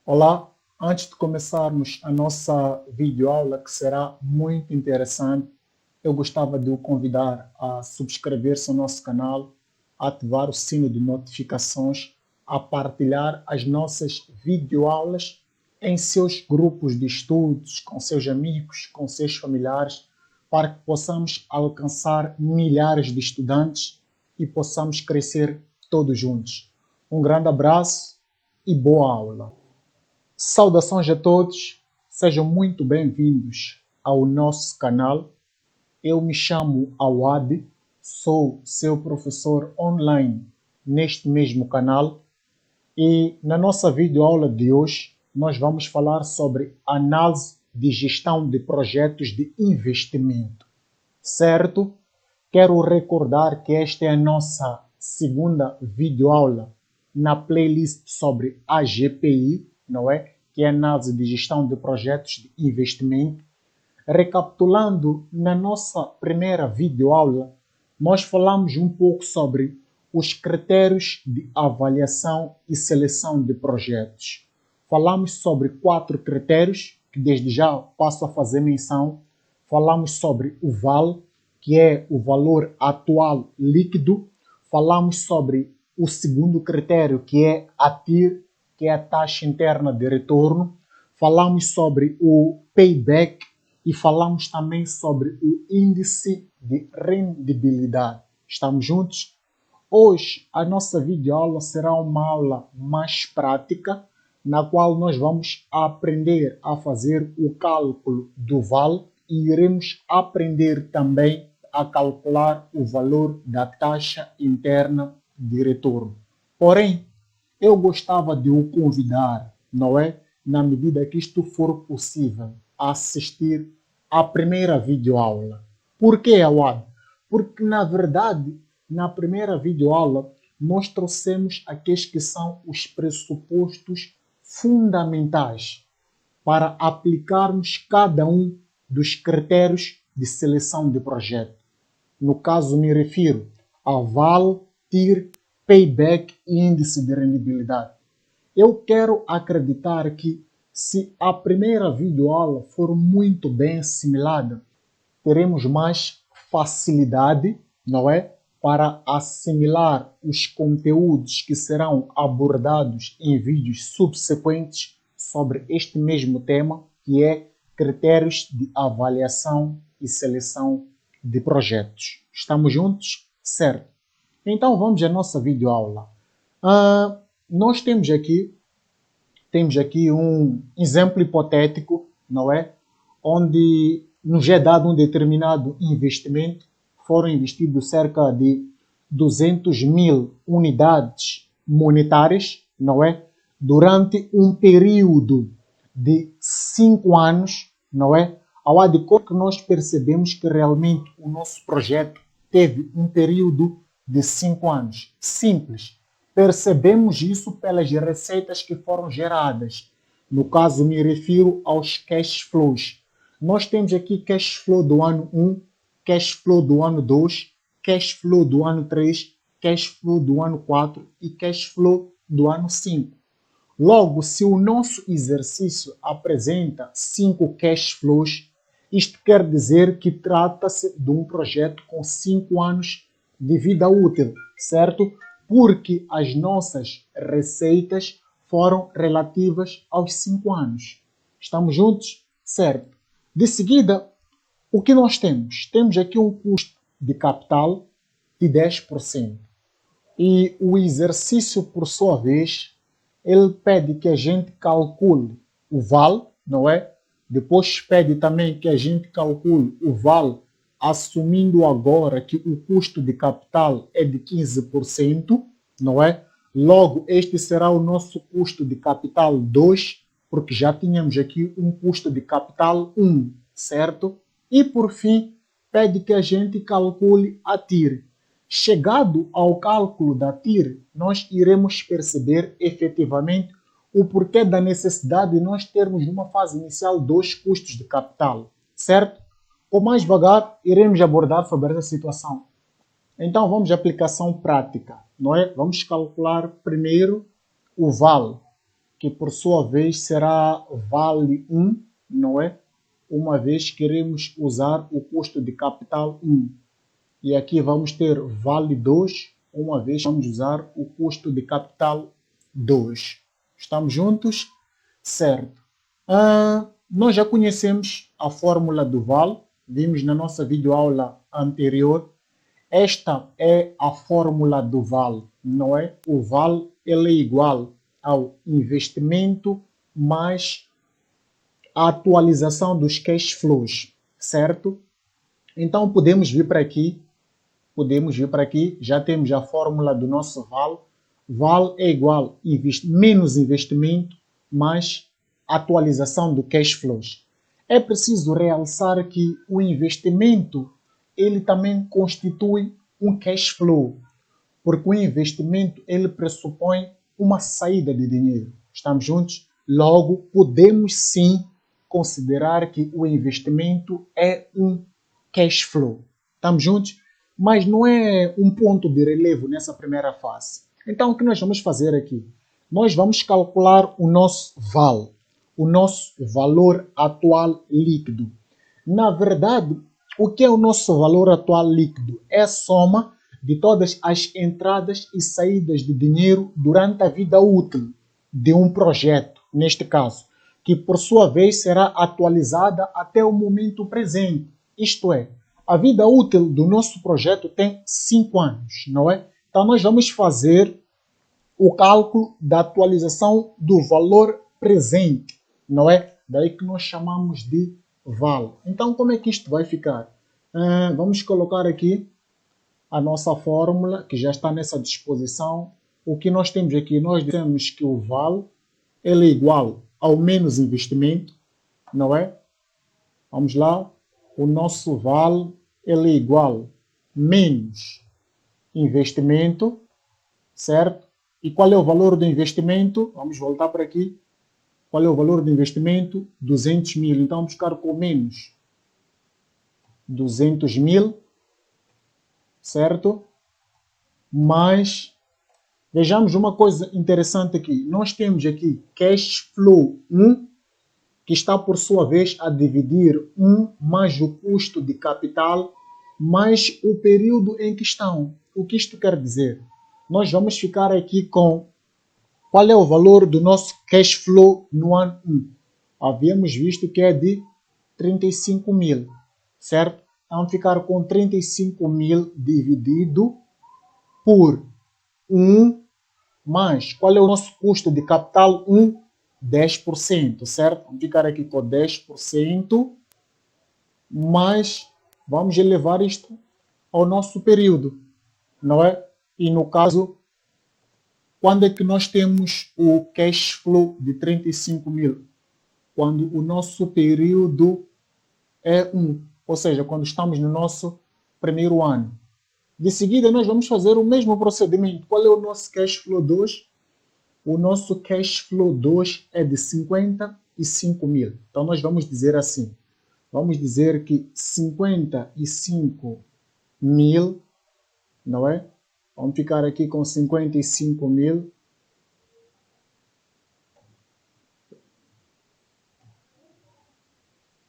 Olá, antes de começarmos a nossa videoaula, que será muito interessante, eu gostava de o convidar a subscrever-se ao nosso canal, a ativar o sino de notificações, a partilhar as nossas videoaulas em seus grupos de estudos, com seus amigos, com seus familiares, para que possamos alcançar milhares de estudantes e possamos crescer todos juntos. Um grande abraço e boa aula! Saudações a todos, sejam muito bem-vindos ao nosso canal. Eu me chamo Awad, sou seu professor online neste mesmo canal e na nossa videoaula de hoje nós vamos falar sobre análise de gestão de projetos de investimento, certo? Quero recordar que esta é a nossa segunda videoaula na playlist sobre AGPI, não é? Que é a análise de gestão de projetos de investimento. Recapitulando, na nossa primeira videoaula, nós falamos um pouco sobre os critérios de avaliação e seleção de projetos. Falamos sobre 4 critérios, que desde já passo a fazer menção. Falamos sobre o VAL, que é o valor atual líquido. Falamos sobre o segundo critério, que é a TIR, que é a taxa interna de retorno. Falamos sobre o payback e falamos também sobre o índice de rendibilidade. Estamos juntos? Hoje a nossa videoaula será uma aula mais prática, na qual nós vamos aprender a fazer o cálculo do VAL e iremos aprender também a calcular o valor da taxa interna de retorno. Porém, eu gostava de o convidar, não é? Na medida que isto for possível, a assistir à primeira videoaula. Por que, Awad? Porque, na verdade, na primeira videoaula, nós trouxemos aqueles que são os pressupostos fundamentais para aplicarmos cada um dos critérios de seleção de projeto. No caso, me refiro a VAL, TIR, payback e índice de rendibilidade. Eu quero acreditar que, se a primeira videoaula for muito bem assimilada, teremos mais facilidade, não é? Para assimilar os conteúdos que serão abordados em vídeos subsequentes sobre este mesmo tema, que é critérios de avaliação e seleção de projetos. Estamos juntos? Certo. Então vamos à nossa videoaula. Nós temos aqui um exemplo hipotético, não é? Onde nos é dado um determinado investimento, foram investidos cerca de 200.000 unidades monetárias, não é? Durante um período de 5 anos, não é? Ao adequar que nós percebemos que realmente o nosso projeto teve um período de 5 anos. Simples. Percebemos isso pelas receitas que foram geradas. No caso, me refiro aos cash flows. Nós temos aqui cash flow do ano 1, cash flow do ano 2, cash flow do ano 3, cash flow do ano 4 e cash flow do ano 5. Logo, se o nosso exercício apresenta 5 cash flows, isto quer dizer que trata-se de um projeto com 5 anos de vida útil, certo? Porque as nossas receitas foram relativas aos 5 anos. Estamos juntos? Certo. De seguida, o que nós temos? Temos aqui um custo de capital de 10%. E o exercício, por sua vez, ele pede que a gente calcule o VAL, não é? Depois pede também que a gente calcule o VAL, assumindo agora que o custo de capital é de 15%, não é? Logo, este será o nosso custo de capital 2, porque já tínhamos aqui um custo de capital 1, certo? E, por fim, pede que a gente calcule a TIR. Chegado ao cálculo da TIR, nós iremos perceber efetivamente o porquê da necessidade de nós termos numa fase inicial 2 custos de capital, certo? Com mais devagar, iremos abordar sobre essa situação. Então vamos à aplicação prática, não é? Vamos calcular primeiro o VAL, que por sua vez será vale 1, não é? Uma vez queremos usar o custo de capital 1. E aqui vamos ter vale 2, uma vez vamos usar o custo de capital 2. Estamos juntos? Certo. Nós já conhecemos a fórmula do vale, vimos na nossa videoaula anterior. Esta é a fórmula do vale, não é? O vale ele é igual ao investimento mais a atualização dos cash flows, certo? Então podemos vir para aqui, já temos a fórmula do nosso vale. Vale é igual menos investimento mais atualização do cash flows. É preciso realçar que o investimento ele também constitui um cash flow, porque o investimento ele pressupõe uma saída de dinheiro. Estamos juntos? Logo, podemos sim considerar que o investimento é um cash flow. Estamos juntos? Mas não é um ponto de relevo nessa primeira fase. Então, o que nós vamos fazer aqui? Nós vamos calcular o nosso VAL, o nosso valor atual líquido. Na verdade, o que é o nosso valor atual líquido? É a soma de todas as entradas e saídas de dinheiro durante a vida útil de um projeto, neste caso, que por sua vez será atualizada até o momento presente. Isto é, a vida útil do nosso projeto tem 5 anos, não é? Então nós vamos fazer o cálculo da atualização do valor presente, não é? Daí que nós chamamos de vale. Então como é que isto vai ficar? Vamos colocar aqui a nossa fórmula, que já está nessa disposição. O que nós temos aqui? Nós dizemos que o vale ele é igual ao menos investimento, não é? Vamos lá. O nosso vale ele é igual menos investimento, certo? E qual é o valor do investimento? Vamos voltar para aqui. Qual é o valor do investimento? 200 mil. Então vamos ficar com menos 200 mil, certo? Mas vejamos uma coisa interessante aqui. Nós temos aqui cash flow 1, que está por sua vez a dividir 1 mais o custo de capital mais o período em que estão. O que isto quer dizer? Nós vamos ficar aqui com qual é o valor do nosso cash flow no ano 1. Havíamos visto que é de 35 mil, certo? Vamos ficar com 35 mil dividido por 1 mais, qual é o nosso custo de capital? 10%, certo? Vamos ficar aqui com 10%, mas vamos elevar isto ao nosso período, não é? E no caso, quando é que nós temos o cash flow de 35 mil? Quando o nosso período é 1, ou seja, quando estamos no nosso primeiro ano. De seguida, nós vamos fazer o mesmo procedimento. Qual é o nosso cash flow 2? O nosso cash flow 2 é de 55 mil. Então, nós vamos dizer assim. Vamos dizer que 55 mil, não é? Vamos ficar aqui com 55 mil.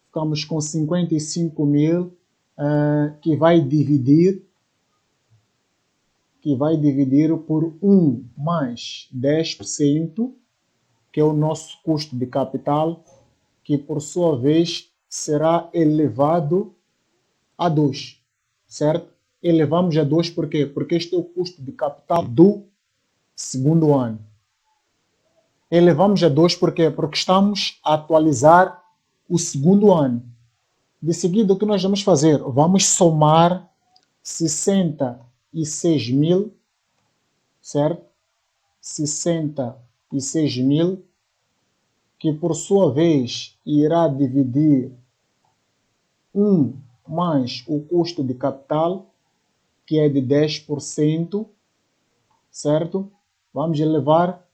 Ficamos com 55 mil, que vai dividir por 1 mais 10%, que é o nosso custo de capital, que por sua vez será elevado a 2, certo? Elevamos a 2 por quê? Porque este é o custo de capital do segundo ano. Elevamos a 2 por quê? Porque estamos a atualizar o segundo ano. De seguida, o que nós vamos fazer? Vamos somar 66 mil, certo? 66 mil, que por sua vez irá dividir 1 mais o custo de capital, que é de 10%, certo? Vamos elevar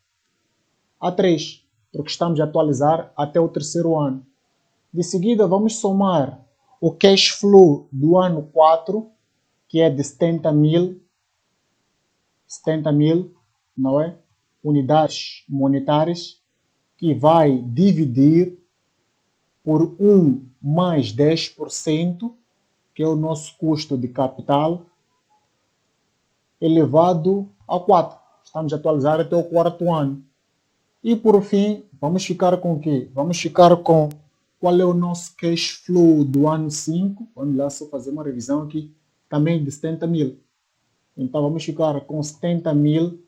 a 3, porque estamos a atualizar até o terceiro ano. De seguida, vamos somar o cash flow do ano 4, que é de 70 mil, não é? Unidades monetárias, que vai dividir por 1 mais 10%, que é o nosso custo de capital, elevado a 4. Estamos a atualizar até o quarto ano. E por fim, vamos ficar com o quê? Vamos ficar com qual é o nosso cash flow do ano 5. Vamos lá só fazer uma revisão aqui, também de 70 mil. Então vamos ficar com 70 mil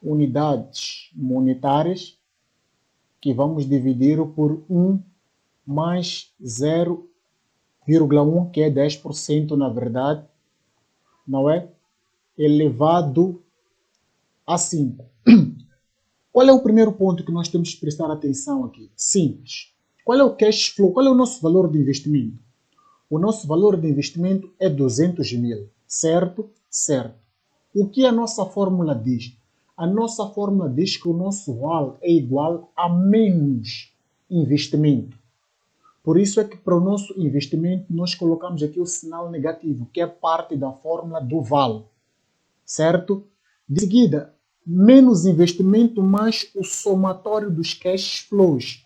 unidades monetárias, que vamos dividir por 1 mais 0,1, que é 10% na verdade, não é? Elevado a 5. Qual é o primeiro ponto que nós temos que prestar atenção aqui? Simples. Qual é o cash flow? Qual é o nosso valor de investimento? O nosso valor de investimento é 200 mil, certo? Certo. O que a nossa fórmula diz? A nossa fórmula diz que o nosso VAL é igual a menos investimento. Por isso é que para o nosso investimento nós colocamos aqui o sinal negativo, que é parte da fórmula do VAL, certo? De seguida, menos investimento mais o somatório dos cash flows.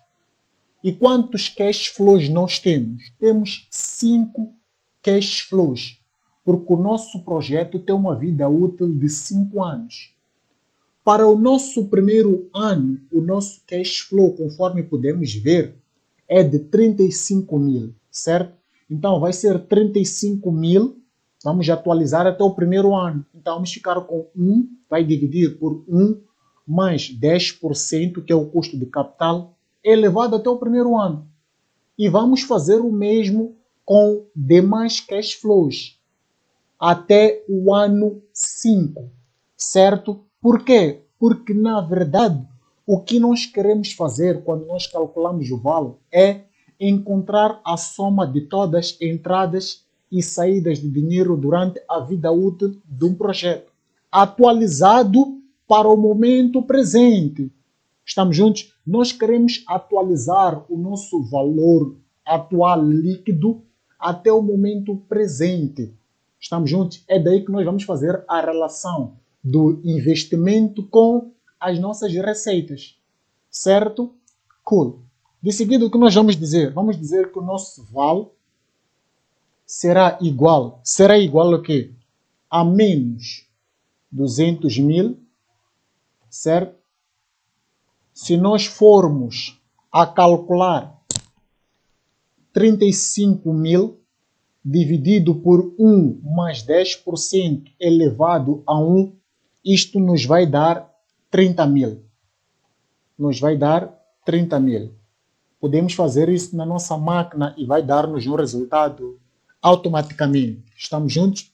E quantos cash flows nós temos? Temos 5 cash flows, porque o nosso projeto tem uma vida útil de 5 anos. Para o nosso primeiro ano, o nosso cash flow, conforme podemos ver, é de 35 mil, certo? Então vai ser 35 mil, vamos atualizar até o primeiro ano. Então vamos ficar com 1, vai dividir por 1 mais 10%, que é o custo de capital, elevado até o primeiro ano. E vamos fazer o mesmo com demais cash flows até o ano 5, certo? Por quê? Porque, na verdade, o que nós queremos fazer quando nós calculamos o valor é encontrar a soma de todas as entradas e saídas de dinheiro durante a vida útil de um projeto, atualizado para o momento presente. Estamos juntos? Nós queremos atualizar o nosso valor atual líquido até o momento presente. Estamos juntos? É daí que nós vamos fazer a relação do investimento com as nossas receitas. Certo? Cool. De seguida, o que nós vamos dizer? Vamos dizer que o nosso VAL será igual a quê? A menos 200 mil, certo? Se nós formos a calcular 35 mil dividido por 1 mais 10% elevado a 1, isto nos vai dar 30 mil. Nos vai dar 30 mil. Podemos fazer isso na nossa máquina e vai dar-nos um resultado automaticamente. Estamos juntos?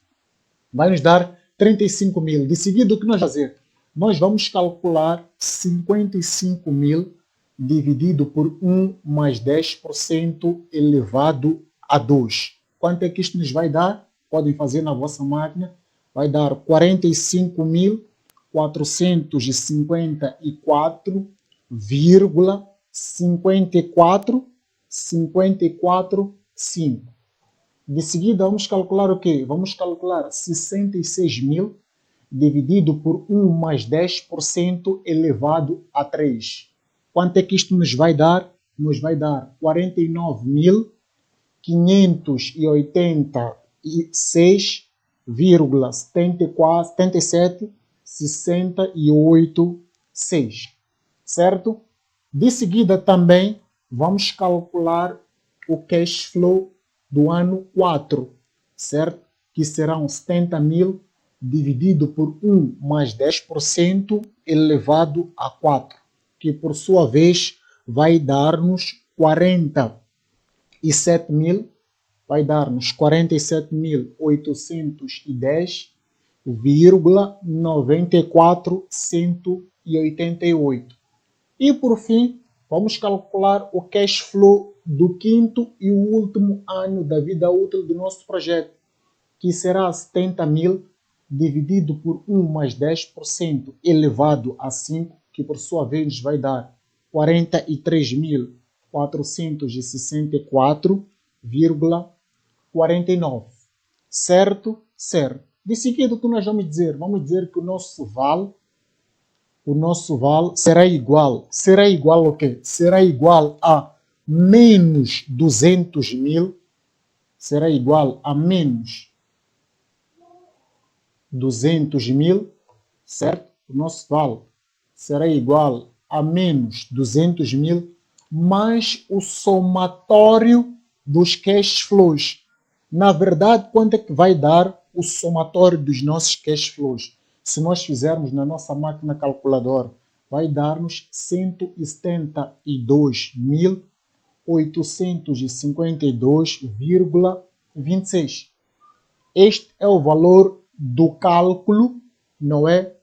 Vai nos dar 35 mil. De seguida, o que nós vamos fazer? Nós vamos calcular 55 mil dividido por 1 mais 10% elevado a 2. Quanto é que isto nos vai dar? Podem fazer na vossa máquina. Vai dar 45.454,545. De seguida, vamos calcular o quê? Vamos calcular 66 mil dividido por 1 mais 10% elevado a 3. Quanto é que isto nos vai dar? Nos vai dar 49.586,77,686. Certo? De seguida também vamos calcular o cash flow do ano 4, certo? Que serão 70 mil dividido por 1 mais 10% elevado a 4, que por sua vez vai dar-nos 47 mil, vai dar-nos 47.810,94,188. E por fim, vamos calcular o cash flow do quinto e o último ano da vida útil do nosso projeto, que será 70 mil dividido por 1 mais 10% elevado a 5, que por sua vez vai dar 43.464,49. Certo? Certo. De seguida, o que nós vamos dizer? Vamos dizer que o nosso VAL o nosso vale será igual ao quê? Será igual a menos 200 mil, será igual a menos 200 mil, certo? O nosso vale será igual a menos 200 mil, mais o somatório dos cash flows. Na verdade, quanto é que vai dar o somatório dos nossos cash flows? Se nós fizermos na nossa máquina calculadora, vai dar-nos 172.852,26. Este é o valor do cálculo, não é?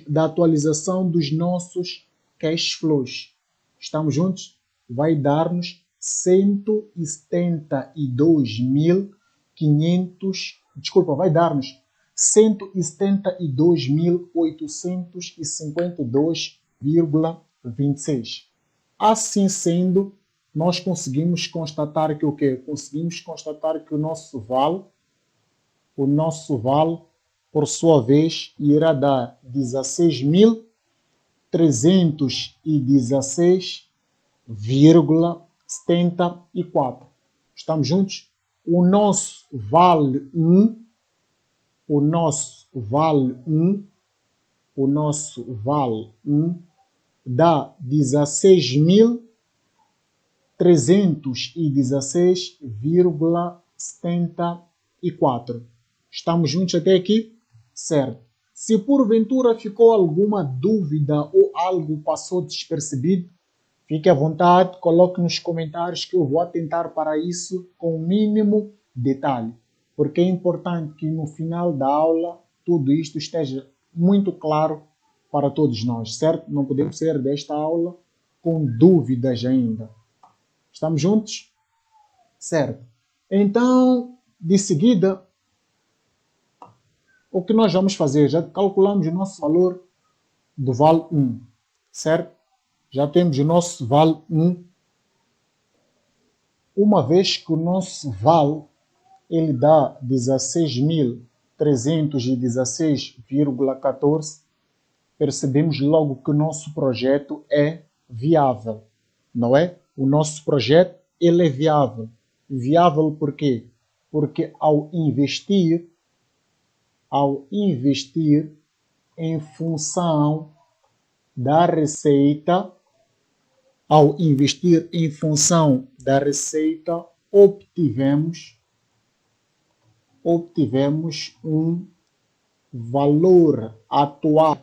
Da atualização dos nossos cash flows. Estamos juntos? Vai dar-nos 172.500, desculpa, vai dar-nos 172.852,26. Assim sendo, nós conseguimos constatar que o quê? Conseguimos constatar que o nosso vale, por sua vez, irá dar 16.316,74. Estamos juntos? O nosso vale 1, dá 16.316,74. Estamos juntos até aqui? Certo. Se porventura ficou alguma dúvida ou algo passou despercebido, fique à vontade, coloque nos comentários que eu vou atentar para isso com o mínimo detalhe. Porque é importante que no final da aula tudo isto esteja muito claro para todos nós, certo? Não podemos sair desta aula com dúvidas ainda. Estamos juntos? Certo. Então, de seguida, o que nós vamos fazer? Já calculamos o nosso valor do vale 1, certo? Já temos o nosso vale 1. Uma vez que o nosso vale ele dá 16.316,14, percebemos logo que o nosso projeto é viável, não é? O nosso projeto ele é viável. Viável por quê? Porque ao investir em função da receita, obtivemos um valor atual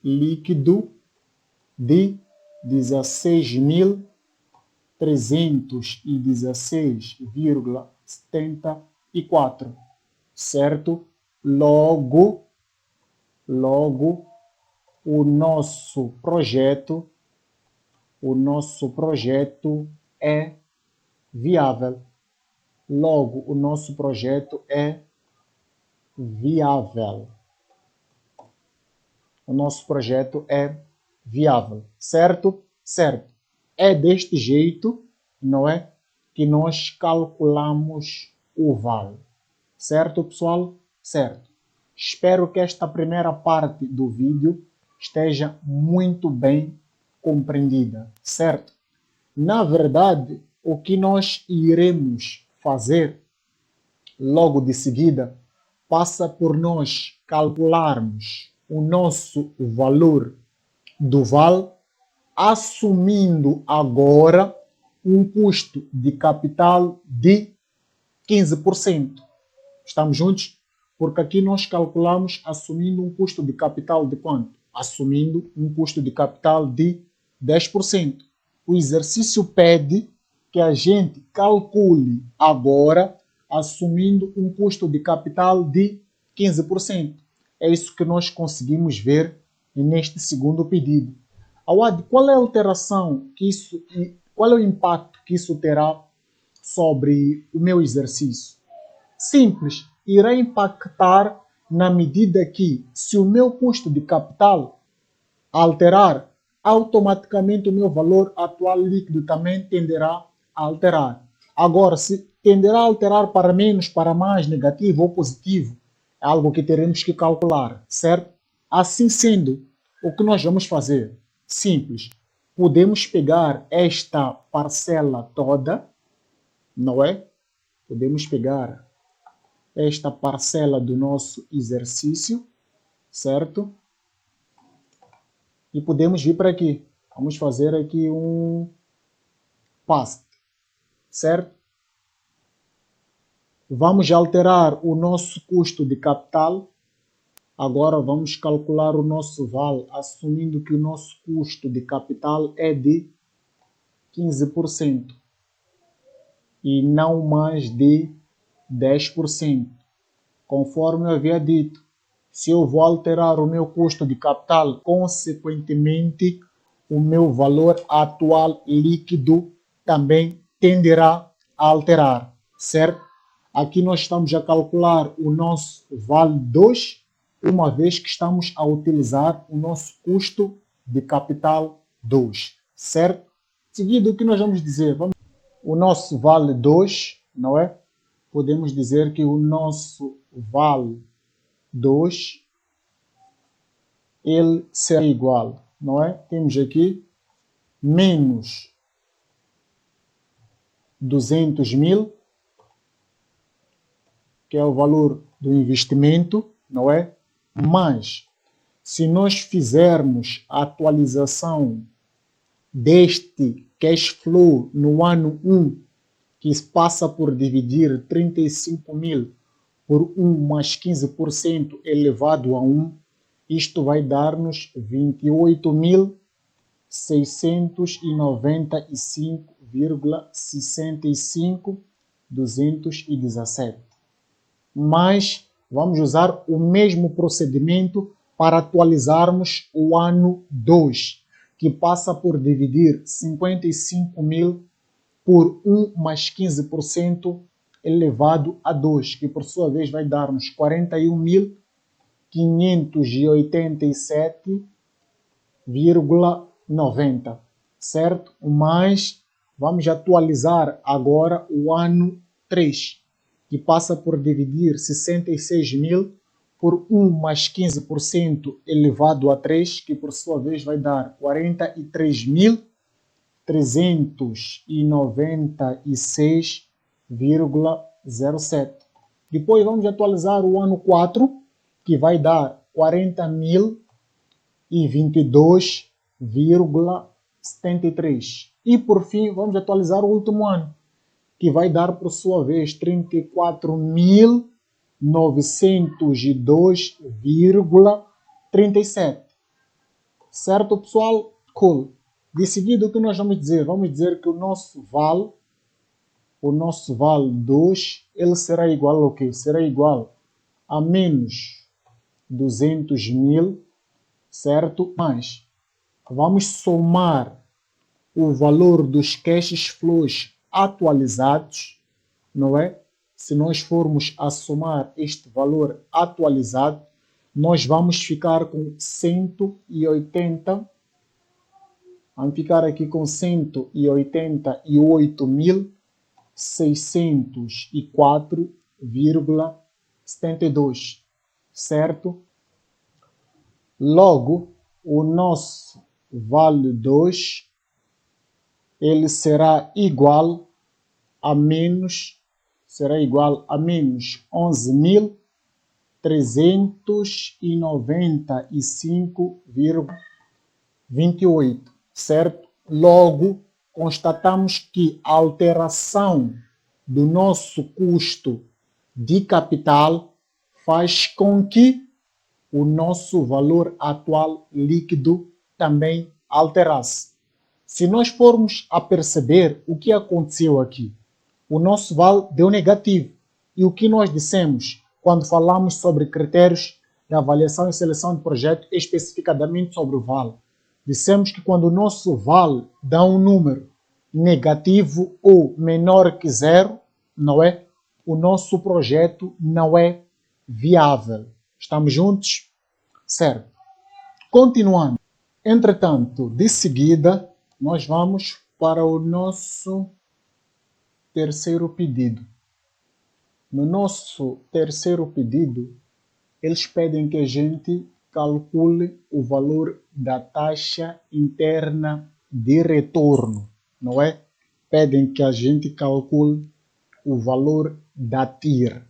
líquido de 16.316,74, certo? Logo, o nosso projeto é viável. Logo, o nosso projeto é viável. O nosso projeto é viável, certo? Certo. É deste jeito, não é? Que nós calculamos o vale. Certo, pessoal? Certo. Espero que esta primeira parte do vídeo esteja muito bem compreendida, certo? Na verdade, o que nós iremos fazer logo de seguida passa por nós calcularmos o nosso valor do vale, assumindo agora um custo de capital de 15%. Estamos juntos? Porque aqui nós calculamos assumindo um custo de capital de quanto? Assumindo um custo de capital de 10%. O exercício pede que a gente calcule agora assumindo um custo de capital de 15%. É isso que nós conseguimos ver neste segundo pedido. Awad, qual é a alteração qual é o impacto que isso terá sobre o meu exercício? Simples, irá impactar na medida que, se o meu custo de capital alterar, automaticamente o meu valor atual líquido também tenderá a alterar. Agora, se tenderá a alterar para menos, para mais, negativo ou positivo, é algo que teremos que calcular, certo? Assim sendo, o que nós vamos fazer? Simples. Podemos pegar esta parcela toda, não é? Podemos pegar esta parcela do nosso exercício, certo? E podemos vir para aqui. Vamos fazer aqui um paste, certo? Vamos alterar o nosso custo de capital. Agora vamos calcular o nosso vale, assumindo que o nosso custo de capital é de 15% e não mais de 10%. Conforme eu havia dito, se eu vou alterar o meu custo de capital, consequentemente, o meu valor atual líquido também tenderá a alterar, certo? Aqui nós estamos a calcular o nosso vale 2, uma vez que estamos a utilizar o nosso custo de capital 2, certo? Seguido, o que nós vamos dizer? O nosso vale 2, não é? Podemos dizer que o nosso vale 2, ele será igual, não é? Temos aqui menos 200 mil, que é o valor do investimento, não é? Mas, se nós fizermos a atualização deste cash flow no ano 1, que passa por dividir 35 mil por 1 mais 15% elevado a 1, isto vai dar-nos 28.695,65,217. Mas vamos usar o mesmo procedimento para atualizarmos o ano 2, que passa por dividir 55 mil por 1 mais 15% elevado a 2, que por sua vez vai dar-nos 41.587,90, certo? Mas vamos atualizar agora o ano 3, que passa por dividir 66 mil por 1 mais 15% elevado a 3, que por sua vez vai dar 43.396,07. Depois vamos atualizar o ano 4, que vai dar 40.022,73. E por fim, vamos atualizar o último ano, que vai dar por sua vez 34.902,37. Certo, pessoal? Cool. De seguida, o que nós vamos dizer? Vamos dizer que o nosso vale 2, ele será igual ao quê? Será igual a menos 200 mil, certo? Mas vamos somar o valor dos cash flows atualizados, não é? Se nós formos a somar este valor atualizado, nós vamos ficar com 180. Vamos ficar aqui com 188.604,72, certo? Logo, o nosso vale 2, ele será igual a menos 11.395,28, certo? Logo, constatamos que a alteração do nosso custo de capital faz com que o nosso valor atual líquido também alterasse. Se nós formos a perceber o que aconteceu aqui, o nosso vale deu negativo. E o que nós dissemos quando falamos sobre critérios de avaliação e seleção de projeto, especificadamente sobre o vale? Dissemos que quando o nosso vale dá um número negativo ou menor que 0, não é? O nosso projeto não é viável. Estamos juntos? Certo. Continuando. Entretanto, de seguida, nós vamos para o nosso terceiro pedido. No nosso terceiro pedido, eles pedem que a gente calcule o valor da taxa interna de retorno, não é? Pedem que a gente calcule o valor da TIR.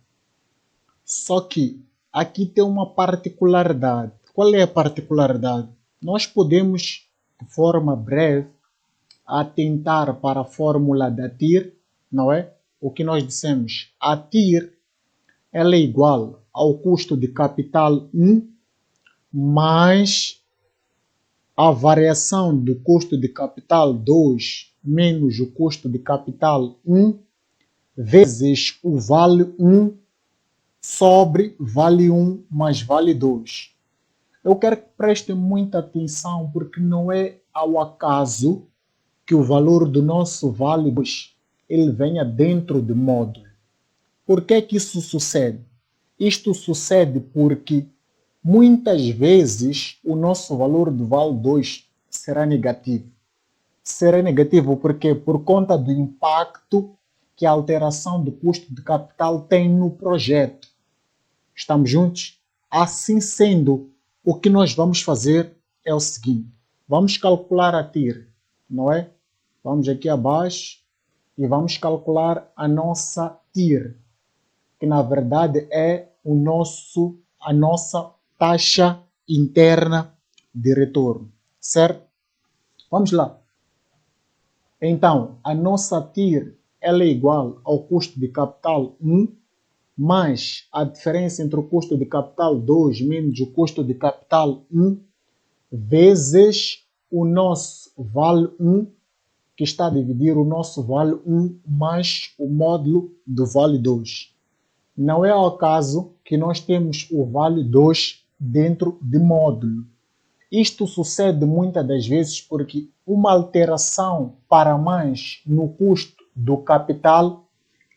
Só que aqui tem uma particularidade. Qual é a particularidade? Nós podemos, de forma breve, atentar para a fórmula da TIR, não é? O que nós dissemos, a TIR ela é igual ao custo de capital 1 mais a variação do custo de capital 2 menos o custo de capital 1 vezes o vale 1 sobre vale 1 mais vale 2. Eu quero que prestem muita atenção porque não é ao acaso que o valor do nosso vale 2 ele venha dentro do módulo. Por que que isso sucede? Isto sucede porque muitas vezes o nosso valor do vale 2 será negativo. Será negativo porque por conta do impacto que a alteração do custo de capital tem no projeto. Estamos juntos? Assim sendo, o que nós vamos fazer é o seguinte. Vamos calcular a TIR, não é? Vamos aqui abaixo e vamos calcular a nossa TIR, que na verdade é a nossa taxa interna de retorno, certo? Vamos lá. Então, a nossa TIR ela é igual ao custo de capital 1 mais a diferença entre o custo de capital 2 menos o custo de capital 1 vezes o nosso vale 1, que está a dividir o nosso vale 1 mais o módulo do vale 2. Não é ao acaso que nós temos o vale 2 dentro de módulo. Isto sucede muitas das vezes porque uma alteração para mais no custo do capital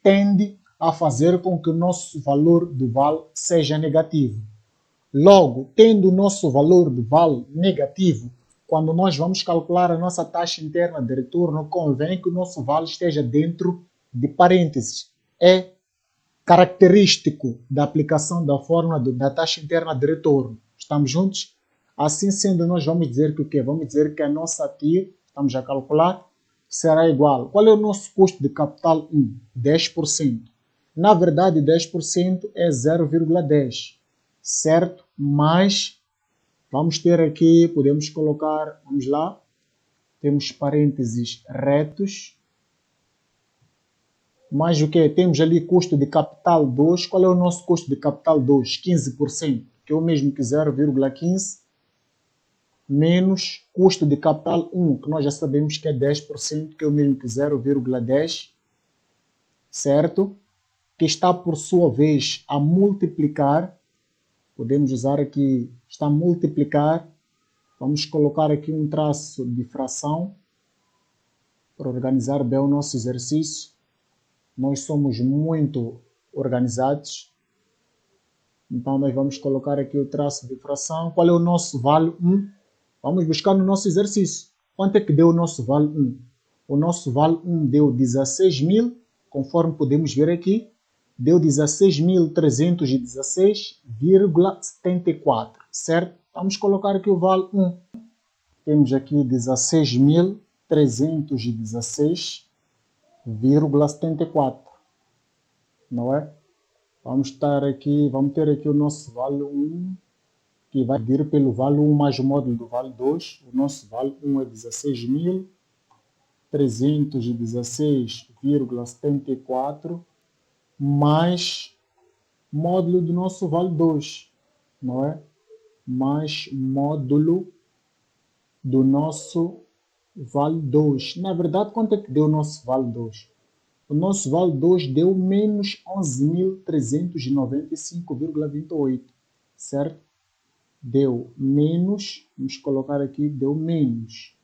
tende a fazer com que o nosso valor do vale seja negativo. Logo, tendo o nosso valor do vale negativo, quando nós vamos calcular a nossa taxa interna de retorno, convém que o nosso vale esteja dentro de parênteses. É característico da aplicação da fórmula da taxa interna de retorno. Estamos juntos? Assim sendo, nós vamos dizer que o quê? Vamos dizer que a nossa TIR, estamos a calcular, será igual. Qual é o nosso custo de capital 1? 10%. Na verdade, 10% é 0,10, certo? Mas vamos ter aqui, podemos colocar, vamos lá, temos parênteses retos, mais o que? Temos ali custo de capital 2, qual é o nosso custo de capital 2? 15%, que é o mesmo que 0,15, menos custo de capital 1, que nós já sabemos que é 10%, que é o mesmo que 0,10, certo? Que está, por sua vez, a multiplicar, podemos usar aqui, está a multiplicar, vamos colocar aqui um traço de fração, para organizar bem o nosso exercício. Nós somos muito organizados, então nós vamos colocar aqui o traço de fração. Qual é o nosso vale 1? Vamos buscar no nosso exercício. Quanto é que deu o nosso vale 1? O nosso vale 1 deu 16.000, conforme podemos ver aqui, deu 16.316,74, certo? Vamos colocar aqui o vale 1. Temos aqui 16.316,74, não é? Vamos ter aqui o nosso vale 1, que vai dividir pelo vale 1 mais o módulo do vale 2. O nosso vale 1 é 16.316,74 mais módulo do nosso vale 2, não é? Mais módulo do nosso vale 2. Na verdade, quanto é que deu o nosso vale 2? O nosso vale 2 deu menos 11.395,28, certo? Deu menos, vamos colocar aqui, deu menos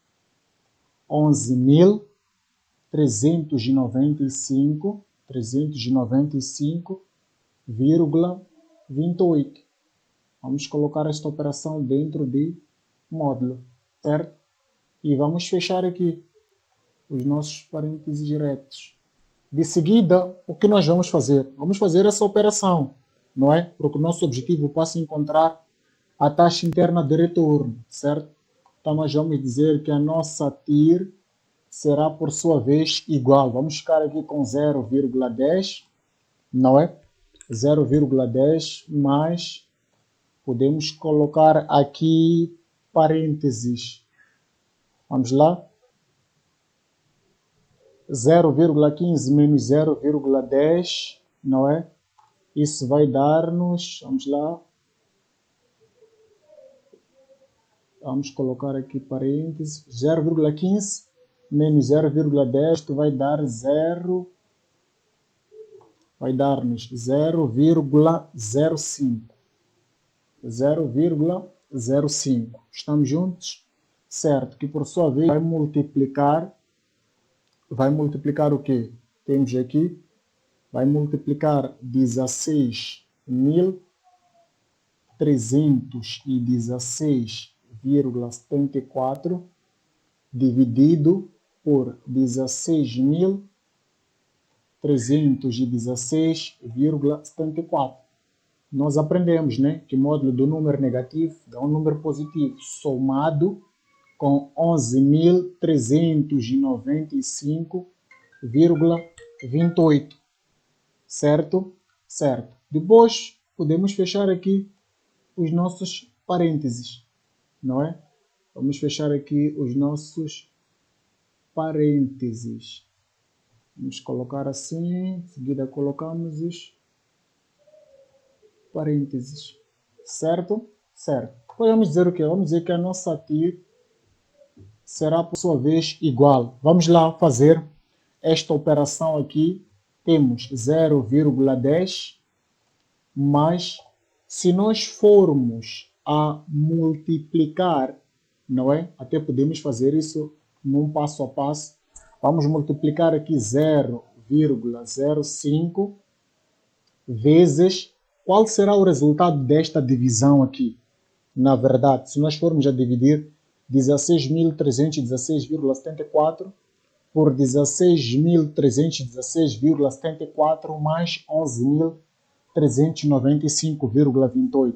11.395,28. Vamos colocar esta operação dentro de módulo, certo? E vamos fechar aqui os nossos parênteses retos. De seguida, o que nós vamos fazer? Vamos fazer essa operação, não é? Porque o nosso objetivo passa a encontrar a taxa interna de retorno, certo? Então nós vamos dizer que a nossa TIR será por sua vez igual. Vamos ficar aqui com 0,10, não é? 0,10 mais, podemos colocar aqui parênteses. Vamos lá. 0,15 menos 0,10, não é? Isso vai dar-nos, vamos lá. Vamos colocar aqui parênteses. 0,15 menos 0,10, tu vai dar 0, vai dar-nos 0,05. 0,05. Estamos juntos? Certo, que por sua vez vai multiplicar o quê? Temos aqui, vai multiplicar 16.316,74 dividido por 16.316,74. Nós aprendemos, né, que o módulo do número negativo dá um número positivo somado com 11.395,28. Certo? Certo. Depois, podemos fechar aqui os nossos parênteses, não é? Vamos fechar aqui os nossos parênteses. Vamos colocar assim, em seguida colocamos os parênteses. Certo? Certo. Depois vamos dizer o quê? Vamos dizer que a nossa TIR será, por sua vez, igual. Vamos lá fazer esta operação aqui. Temos 0,10 mais, se nós formos a multiplicar, não é? Até podemos fazer isso num passo a passo. Vamos multiplicar aqui 0,05 vezes. Qual será o resultado desta divisão aqui? Na verdade, se nós formos a dividir 16.316,74 por 16.316,74 mais 11.395,28.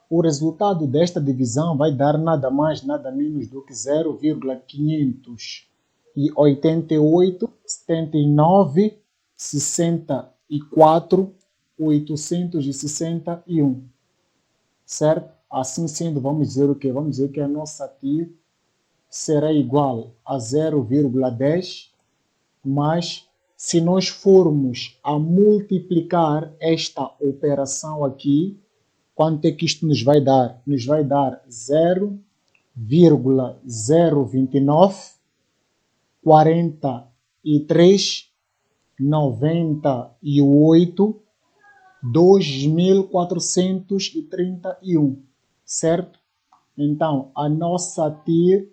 O resultado desta divisão vai dar nada mais, nada menos do que 0,588,79,64,861. Certo? Assim sendo, vamos dizer o quê? Vamos dizer que a nossa TIR será igual a 0,10, mas se nós formos a multiplicar esta operação aqui, quanto é que isto nos vai dar? Nos vai dar 0,029, 43, 98, 2.431, certo? Então, a nossa TIR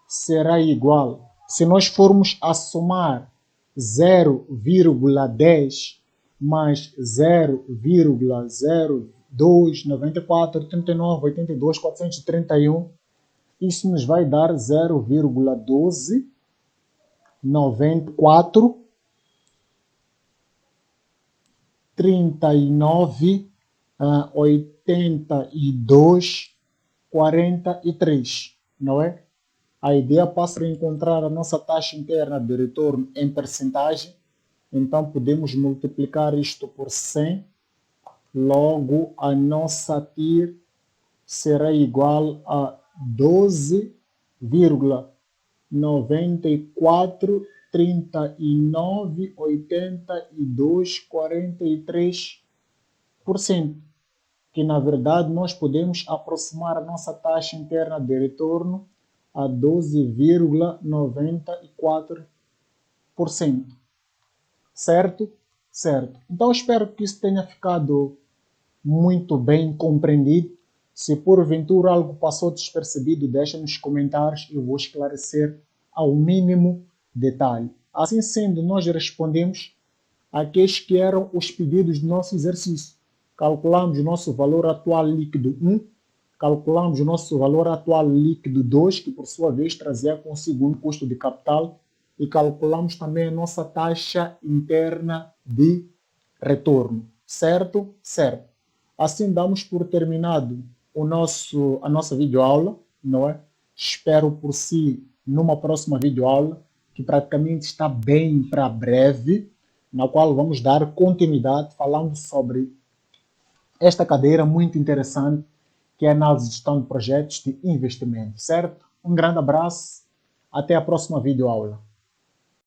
será igual, se nós formos a somar 0,10 mais 0,02, 94, 39, 82, 431, isso nos vai dar 0,12, 94, 39, 82, 43, não é? A ideia passa a encontrar a nossa taxa interna de retorno em percentagem, então podemos multiplicar isto por 100, logo a nossa TIR será igual a 12,94, 39, 82, 43%, que na verdade nós podemos aproximar a nossa taxa interna de retorno a 12,94%. Certo? Certo. Então espero que isso tenha ficado muito bem compreendido. Se porventura algo passou despercebido, deixa nos comentários e eu vou esclarecer ao mínimo detalhe. Assim sendo, nós respondemos àqueles que eram os pedidos do nosso exercício. Calculamos o nosso valor atual líquido 1, calculamos o nosso valor atual líquido 2, que por sua vez trazia consigo um custo de capital, e calculamos também a nossa taxa interna de retorno. Certo? Certo. Assim damos por terminado a nossa videoaula, não é? Espero por si numa próxima videoaula, que praticamente está bem para breve, na qual vamos dar continuidade falando sobre esta cadeira muito interessante, que é a análise de gestão de projetos de investimento, certo? Um grande abraço, até a próxima videoaula.